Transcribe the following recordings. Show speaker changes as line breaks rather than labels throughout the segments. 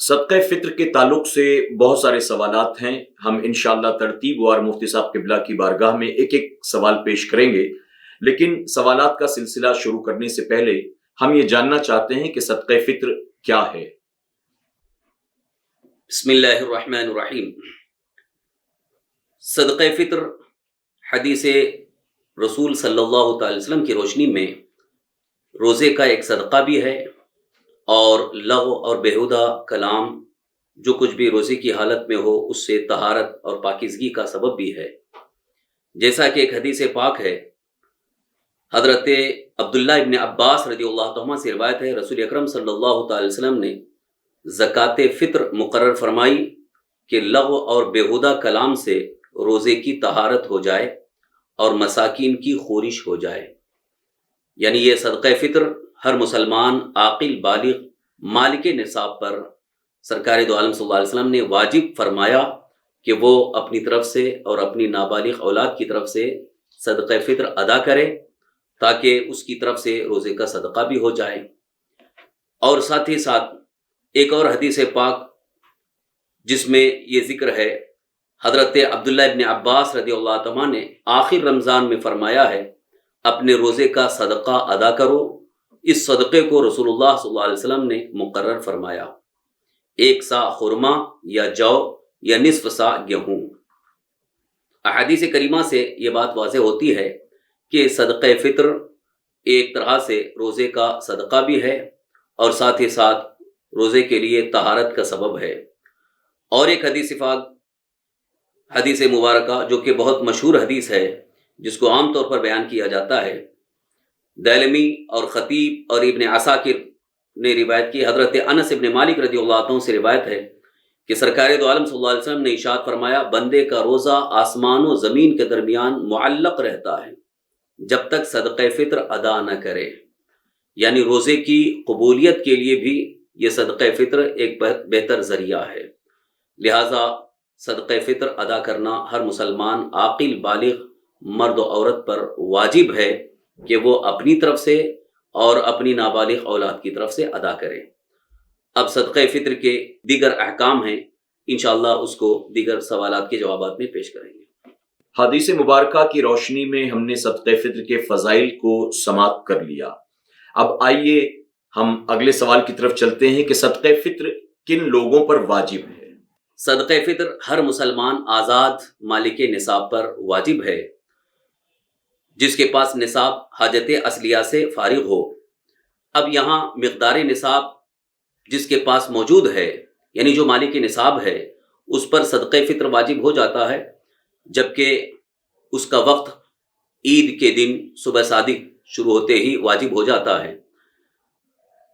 صدقہ فطر کے تعلق سے بہت سارے سوالات ہیں. ہم انشاءاللہ ترتیب وار مفتی صاحب قبلہ کی بارگاہ میں ایک ایک سوال پیش کریں گے، لیکن سوالات کا سلسلہ شروع کرنے سے پہلے ہم یہ جاننا چاہتے ہیں کہ صدقہ فطر کیا ہے؟
بسم اللہ الرحمن الرحیم. صدقہ فطر حدیث رسول صلی اللہ تعالی وسلم کی روشنی میں روزے کا ایک صدقہ بھی ہے، اور لغو اور بیہودہ کلام جو کچھ بھی روزے کی حالت میں ہو اس سے طہارت اور پاکیزگی کا سبب بھی ہے. جیسا کہ ایک حدیث پاک ہے، حضرت عبداللہ ابن عباس رضی اللہ عنہ سے روایت ہے، رسول اکرم صلی اللہ تعالی وسلم نے زکوٰۃ فطر مقرر فرمائی کہ لغو اور بیہودہ کلام سے روزے کی طہارت ہو جائے اور مساکین کی خورش ہو جائے. یعنی یہ صدقہ فطر ہر مسلمان عاقل بالغ مالک نصاب پر سرکار دو عالم صلی اللہ علیہ وسلم نے واجب فرمایا کہ وہ اپنی طرف سے اور اپنی نابالغ اولاد کی طرف سے صدقہ فطر ادا کرے، تاکہ اس کی طرف سے روزے کا صدقہ بھی ہو جائے. اور ساتھ ہی ساتھ ایک اور حدیث پاک جس میں یہ ذکر ہے، حضرت عبداللہ ابن عباس رضی اللہ عنہ نے آخر رمضان میں فرمایا ہے، اپنے روزے کا صدقہ ادا کرو. اس صدقے کو رسول اللہ صلی اللہ علیہ وسلم نے مقرر فرمایا، 1 سا خرما یا جو یا نصف سا گیہوں. احادیث کریمہ سے یہ بات واضح ہوتی ہے کہ صدقہ فطر ایک طرح سے روزے کا صدقہ بھی ہے اور ساتھ ہی ساتھ روزے کے لیے طہارت کا سبب ہے. اور ایک حدیث پاک، حدیث مبارکہ جو کہ بہت مشہور حدیث ہے، جس کو عام طور پر بیان کیا جاتا ہے، دارمی اور خطیب اور ابن عساکر نے روایت کی، حضرت انس ابن مالک رضی اللہ عنہ سے روایت ہے کہ سرکار دو عالم صلی اللہ علیہ وسلم نے ارشاد فرمایا، بندے کا روزہ آسمان و زمین کے درمیان معلق رہتا ہے جب تک صدقہ فطر ادا نہ کرے. یعنی روزے کی قبولیت کے لیے بھی یہ صدقہ فطر ایک بہتر ذریعہ ہے. لہٰذا صدقہ فطر ادا کرنا ہر مسلمان عاقل بالغ مرد و عورت پر واجب ہے کہ وہ اپنی طرف سے اور اپنی نابالغ اولاد کی طرف سے ادا کرے. اب صدقہ فطر کے دیگر احکام ہیں، انشاءاللہ اس کو دیگر سوالات کے جوابات میں پیش کریں گے.
حدیث مبارکہ کی روشنی میں ہم نے صدقہ فطر کے فضائل کو سماعت کر لیا. اب آئیے ہم اگلے سوال کی طرف چلتے ہیں کہ صدقہ فطر کن لوگوں پر واجب ہے؟
صدقہ فطر ہر مسلمان آزاد مالک نصاب پر واجب ہے، جس کے پاس نصاب حاجت اصلیہ سے فارغ ہو. اب یہاں مقدار نصاب جس کے پاس موجود ہے، یعنی جو مالک نصاب ہے، اس پر صدقہ فطر واجب ہو جاتا ہے، جبکہ اس کا وقت عید کے دن صبح صادق شروع ہوتے ہی واجب ہو جاتا ہے.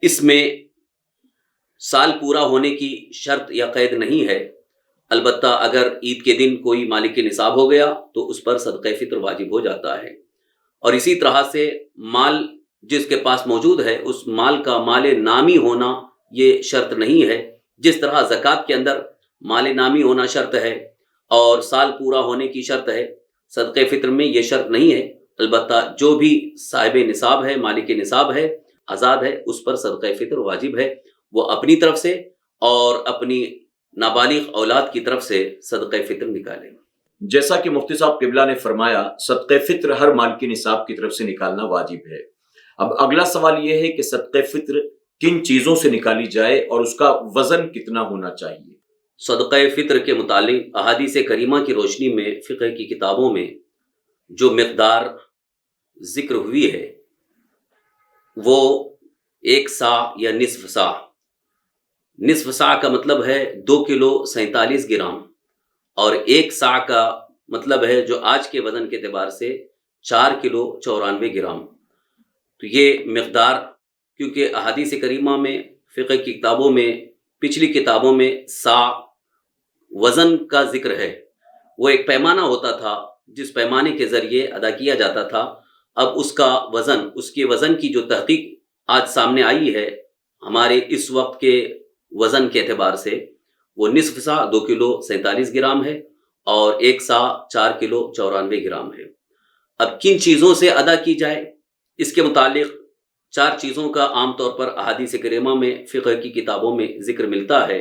اس میں سال پورا ہونے کی شرط یا قید نہیں ہے، البتہ اگر عید کے دن کوئی مالک نصاب ہو گیا تو اس پر صدقہ فطر واجب ہو جاتا ہے. اور اسی طرح سے مال جس کے پاس موجود ہے، اس مال کا مال نامی ہونا یہ شرط نہیں ہے. جس طرح زکوٰۃ کے اندر مال نامی ہونا شرط ہے اور سال پورا ہونے کی شرط ہے، صدقہ فطر میں یہ شرط نہیں ہے. البتہ جو بھی صاحب نصاب ہے، مالک نصاب ہے، آزاد ہے، اس پر صدقہ فطر واجب ہے. وہ اپنی طرف سے اور اپنی نابالغ اولاد کی طرف سے صدقہ فطر نکالے.
جیسا کہ مفتی صاحب قبلہ نے فرمایا، صدقہ فطر ہر مالک نصاب کی طرف سے نکالنا واجب ہے. اب اگلا سوال یہ ہے کہ صدقہ فطر کن چیزوں سے نکالی جائے اور اس کا وزن کتنا ہونا چاہیے؟
صدقہ فطر کے متعلق احادیث کریمہ کی روشنی میں فقہ کی کتابوں میں جو مقدار ذکر ہوئی ہے وہ 1 سا یا نصف سا. نصف سا کا مطلب ہے 2 کلو 47 گرام، اور 1 سا کا مطلب ہے جو آج کے وزن کے اعتبار سے 4 کلو 94 گرام. تو یہ مقدار، کیونکہ احادیث کریمہ میں فقہ کی کتابوں میں، پچھلی کتابوں میں سا وزن کا ذکر ہے، وہ ایک پیمانہ ہوتا تھا جس پیمانے کے ذریعے ادا کیا جاتا تھا. اب اس کا وزن، اس کے وزن کی جو تحقیق آج سامنے آئی ہے ہمارے اس وقت کے وزن کے اعتبار سے، وہ نصف سا 2 کلو 47 گرام ہے اور 1 سا 4 کلو 94 گرام ہے. اب کن چیزوں سے ادا کی جائے، اس کے متعلق 4 چیزوں کا عام طور پر احادیث کریمہ میں، فقہ کی کتابوں میں ذکر ملتا ہے.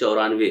94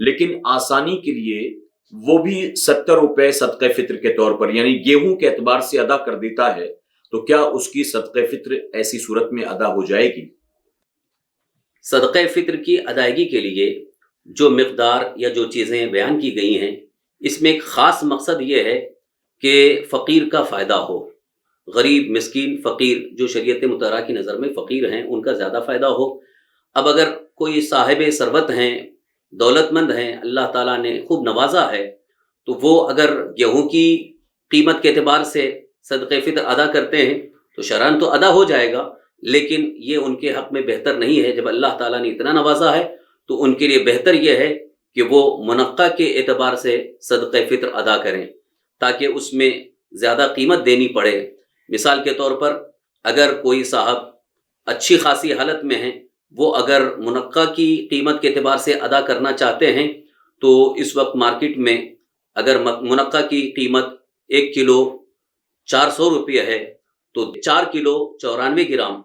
لیکن آسانی کے لیے وہ بھی 70 روپے صدقہ فطر کے طور پر یعنی گیہوں کے اعتبار سے ادا کر دیتا ہے، تو کیا اس کی صدقہ فطر ایسی صورت میں ادا ہو جائے گی؟
صدقہ فطر کی ادائیگی کے لیے جو مقدار یا جو چیزیں بیان کی گئی ہیں، اس میں ایک خاص مقصد یہ ہے کہ فقیر کا فائدہ ہو، غریب مسکین فقیر جو شریعت مطہرہ کی نظر میں فقیر ہیں ان کا زیادہ فائدہ ہو۔ اب اگر کوئی صاحب ثروت ہیں، دولت مند ہیں، اللہ تعالیٰ نے خوب نوازا ہے، تو وہ اگر گیہوں کی قیمت کے اعتبار سے صدقہ فطر ادا کرتے ہیں تو شرعاً تو ادا ہو جائے گا، لیکن یہ ان کے حق میں بہتر نہیں ہے۔ جب اللہ تعالیٰ نے اتنا نوازا ہے تو ان کے لیے بہتر یہ ہے کہ وہ منقع کے اعتبار سے صدقہ فطر ادا کریں تاکہ اس میں زیادہ قیمت دینی پڑے۔ مثال کے طور پر اگر کوئی صاحب اچھی خاصی حالت میں ہیں، وہ اگر منقع کی قیمت کے اعتبار سے ادا کرنا چاہتے ہیں تو اس وقت مارکیٹ میں اگر منقع کی قیمت 1 کلو 400 روپیہ ہے تو 4 کلو 94 گرام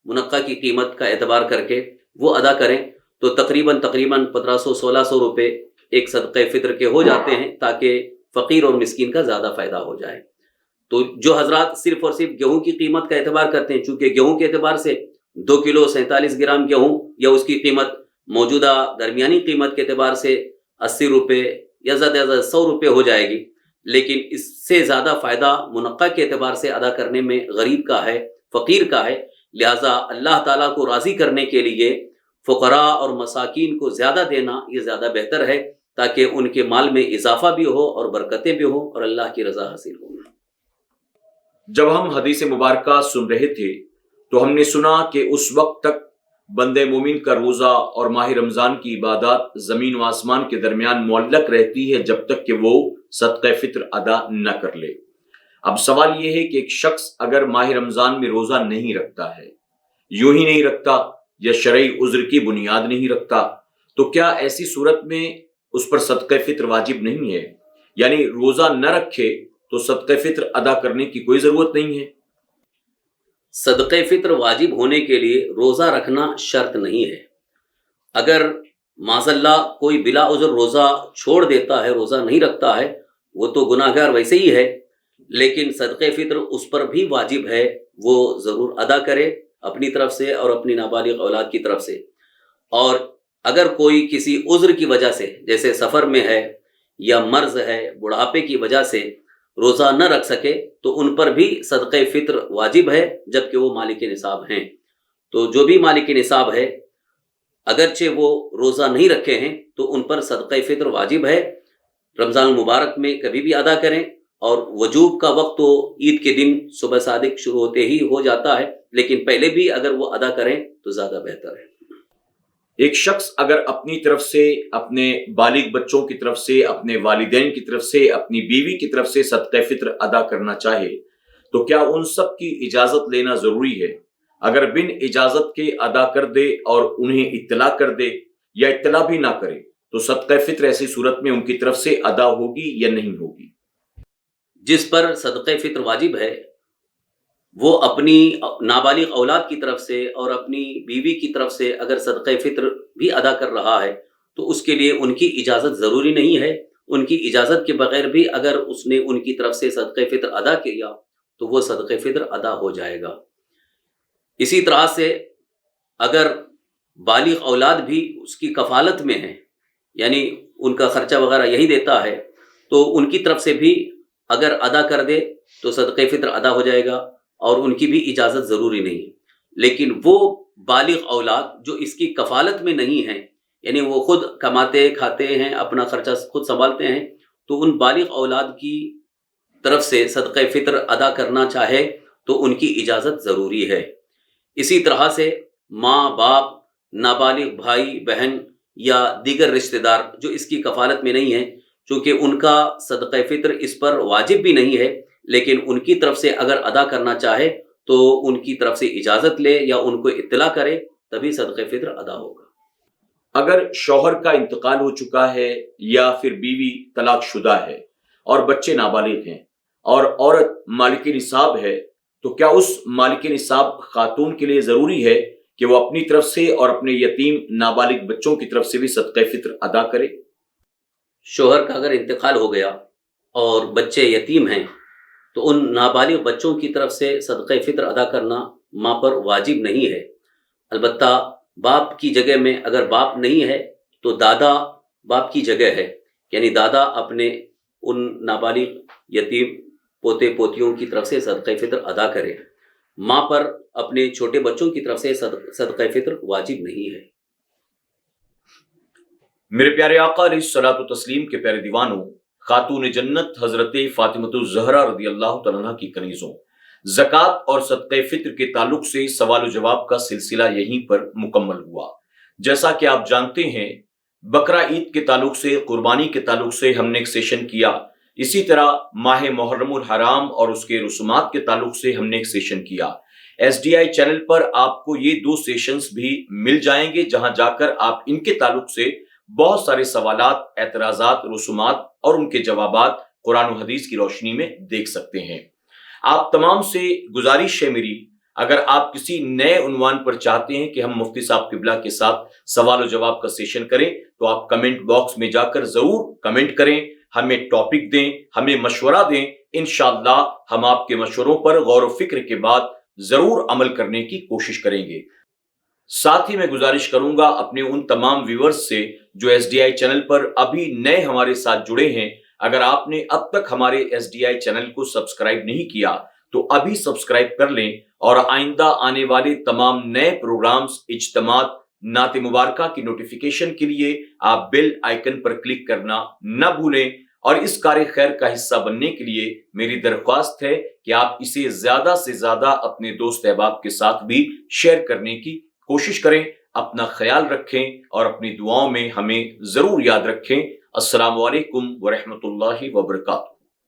منقع کی قیمت کا اعتبار کر کے وہ ادا کریں تو تقریباً 1500-1600 روپے ایک صدقہ فطر کے ہو جاتے ہیں تاکہ فقیر اور مسکین کا زیادہ فائدہ ہو جائے۔ تو جو حضرات صرف اور صرف گیہوں کی قیمت کا اعتبار کرتے ہیں، چونکہ گیہوں کے اعتبار سے 2 کلو 47 گرام گیہوں یا اس کی قیمت موجودہ درمیانی قیمت کے اعتبار سے 80 روپے یا زیادہ سے زیادہ 100 روپے ہو جائے گی، لیکن اس سے زیادہ فائدہ منقع کے اعتبار سے ادا کرنے میں غریب کا ہے، فقیر کا ہے۔ لہٰذا اللہ تعالیٰ کو راضی کرنے کے لیے فقراء اور مساکین کو زیادہ دینا یہ زیادہ بہتر ہے تاکہ ان کے مال میں اضافہ بھی ہو اور برکتیں بھی ہوں اور اللہ کی رضا حاصل ہو۔
جب ہم حدیث مبارکہ سن رہے تھے تو ہم نے سنا کہ اس وقت تک بندے مومن کا روزہ اور ماہ رمضان کی عبادات زمین و آسمان کے درمیان معلق رہتی ہے جب تک کہ وہ صدقہ فطر ادا نہ کر لے۔ اب سوال یہ ہے کہ ایک شخص اگر ماہ رمضان میں روزہ نہیں رکھتا ہے، یوں ہی نہیں رکھتا یا شرعی عذر کی بنیاد نہیں رکھتا، تو کیا ایسی صورت میں اس پر صدقہ فطر واجب نہیں ہے؟ یعنی روزہ نہ رکھے تو صدقہ فطر ادا کرنے کی کوئی ضرورت نہیں ہے؟
صدقہ فطر واجب ہونے کے لیے روزہ رکھنا شرط نہیں ہے۔ اگر معاذ اللہ کوئی بلا عذر روزہ چھوڑ دیتا ہے، روزہ نہیں رکھتا ہے، وہ تو گناہ گار ویسے ہی ہے، لیکن صدقہ فطر اس پر بھی واجب ہے، وہ ضرور ادا کرے اپنی طرف سے اور اپنی نابالغ اولاد کی طرف سے۔ اور اگر کوئی کسی عذر کی وجہ سے جیسے سفر میں ہے یا مرض ہے، بڑھاپے کی وجہ سے روزہ نہ رکھ سکے تو ان پر بھی صدقہ فطر واجب ہے جبکہ وہ مالک نصاب ہیں۔ تو جو بھی مالک نصاب ہے اگرچہ وہ روزہ نہیں رکھے ہیں تو ان پر صدقہ فطر واجب ہے۔ رمضان المبارک میں کبھی بھی ادا کریں، اور وجوب کا وقت تو عید کے دن صبح صادق شروع ہوتے ہی ہو جاتا ہے، لیکن پہلے بھی اگر وہ ادا کریں تو زیادہ بہتر ہے۔
ایک شخص اگر اپنی طرف سے، اپنے بالغ بچوں کی طرف سے، اپنے والدین کی طرف سے، اپنی بیوی کی طرف سے صدقہ فطر ادا کرنا چاہے تو کیا ان سب کی اجازت لینا ضروری ہے؟ اگر بن اجازت کے ادا کر دے اور انہیں اطلاع کر دے یا اطلاع بھی نہ کرے تو صدقہ فطر ایسی صورت میں ان کی طرف سے ادا ہوگی یا نہیں ہوگی؟
جس پر صدقہ فطر واجب ہے وہ اپنی نابالغ اولاد کی طرف سے اور اپنی بیوی کی طرف سے اگر صدقہ فطر بھی ادا کر رہا ہے تو اس کے لیے ان کی اجازت ضروری نہیں ہے۔ ان کی اجازت کے بغیر بھی اگر اس نے ان کی طرف سے صدقہ فطر ادا کیا تو وہ صدقہ فطر ادا ہو جائے گا۔ اسی طرح سے اگر بالغ اولاد بھی اس کی کفالت میں ہیں، یعنی ان کا خرچہ وغیرہ یہی دیتا ہے، تو ان کی طرف سے بھی اگر ادا کر دے تو صدقہ فطر ادا ہو جائے گا اور ان کی بھی اجازت ضروری نہیں۔ لیکن وہ بالغ اولاد جو اس کی کفالت میں نہیں ہیں، یعنی وہ خود کماتے کھاتے ہیں، اپنا خرچہ خود سنبھالتے ہیں، تو ان بالغ اولاد کی طرف سے صدقہ فطر ادا کرنا چاہے تو ان کی اجازت ضروری ہے۔ اسی طرح سے ماں باپ، نابالغ بھائی بہن یا دیگر رشتہ دار جو اس کی کفالت میں نہیں ہیں، چونکہ ان کا صدقہ فطر اس پر واجب بھی نہیں ہے، لیکن ان کی طرف سے اگر ادا کرنا چاہے تو ان کی طرف سے اجازت لے یا ان کو اطلاع کرے تبھی صدقہ فطر ادا ہوگا۔
اگر شوہر کا انتقال ہو چکا ہے یا پھر بیوی طلاق شدہ ہے اور بچے نابالغ ہیں اور عورت مالک نصاب ہے، تو کیا اس مالک نصاب خاتون کے لیے ضروری ہے کہ وہ اپنی طرف سے اور اپنے یتیم نابالغ بچوں کی طرف سے بھی صدقہ فطر ادا کرے؟
شوہر کا اگر انتقال ہو گیا اور بچے یتیم ہیں تو ان نابالغ بچوں کی طرف سے صدقہ فطر ادا کرنا ماں پر واجب نہیں ہے، البتہ باپ کی جگہ میں اگر باپ نہیں ہے تو دادا باپ کی جگہ ہے، یعنی دادا اپنے ان نابالغ یتیم پوتے پوتیوں کی طرف سے صدقہ فطر ادا کرے، ماں پر اپنے چھوٹے بچوں کی طرف سے صدقہ فطر واجب نہیں ہے۔
میرے پیارے آقا علیہ الصلوۃ والتسلیم کے پیارے دیوانوں، خاتون جنت حضرت فاطمۃ الزہرا رضی اللہ تعالیٰ عنہ کی کنیزوں، زکوٰۃ اور صدقہ فطر کے تعلق سے سوال و جواب کا سلسلہ یہیں پر مکمل ہوا۔ جیسا کہ آپ جانتے ہیں، بقرہ عید کے تعلق سے، قربانی کے تعلق سے ہم نے ایک سیشن کیا، اسی طرح ماہ محرم الحرام اور اس کے رسومات کے تعلق سے ہم نے ایک سیشن کیا۔ SDI چینل پر آپ کو یہ 2 سیشنز بھی مل جائیں گے، جہاں جا کر آپ ان کے تعلق سے بہت سارے سوالات، اعتراضات، رسومات اور ان کے جوابات قرآن و حدیث کی روشنی میں دیکھ سکتے ہیں۔ آپ تمام سے گزارش ہے میری، اگر آپ کسی نئے عنوان پر چاہتے ہیں کہ ہم مفتی صاحب قبلہ کے ساتھ سوال و جواب کا سیشن کریں تو آپ کمنٹ باکس میں جا کر ضرور کمنٹ کریں، ہمیں ٹاپک دیں، ہمیں مشورہ دیں، انشاءاللہ ہم آپ کے مشوروں پر غور و فکر کے بعد ضرور عمل کرنے کی کوشش کریں گے۔ ساتھ ہی میں گزارش کروں گا اپنے ان تمام ویورز سے جو SDI چینل پر ابھی نئے ہمارے ساتھ جڑے ہیں، اگر آپ نے اب تک ہمارے SDI چینل کو سبسکرائب نہیں کیا تو ابھی سبسکرائب کر لیں، اور آئندہ آنے والے تمام نئے پروگرامز، اجتماعات، نعت مبارکہ کی نوٹیفیکیشن کے لیے آپ بیل آئیکن پر کلک کرنا نہ بھولیں، اور اس کار خیر کا حصہ بننے کے لیے میری درخواست ہے کہ آپ اسے زیادہ سے زیادہ اپنے دوست احباب کے ساتھ بھی شیئر کرنے کی کوشش کریں۔ اپنا خیال رکھیں اور اپنی دعاؤں میں ہمیں ضرور یاد رکھیں۔ السلام علیکم ورحمۃ اللہ وبرکاتہ۔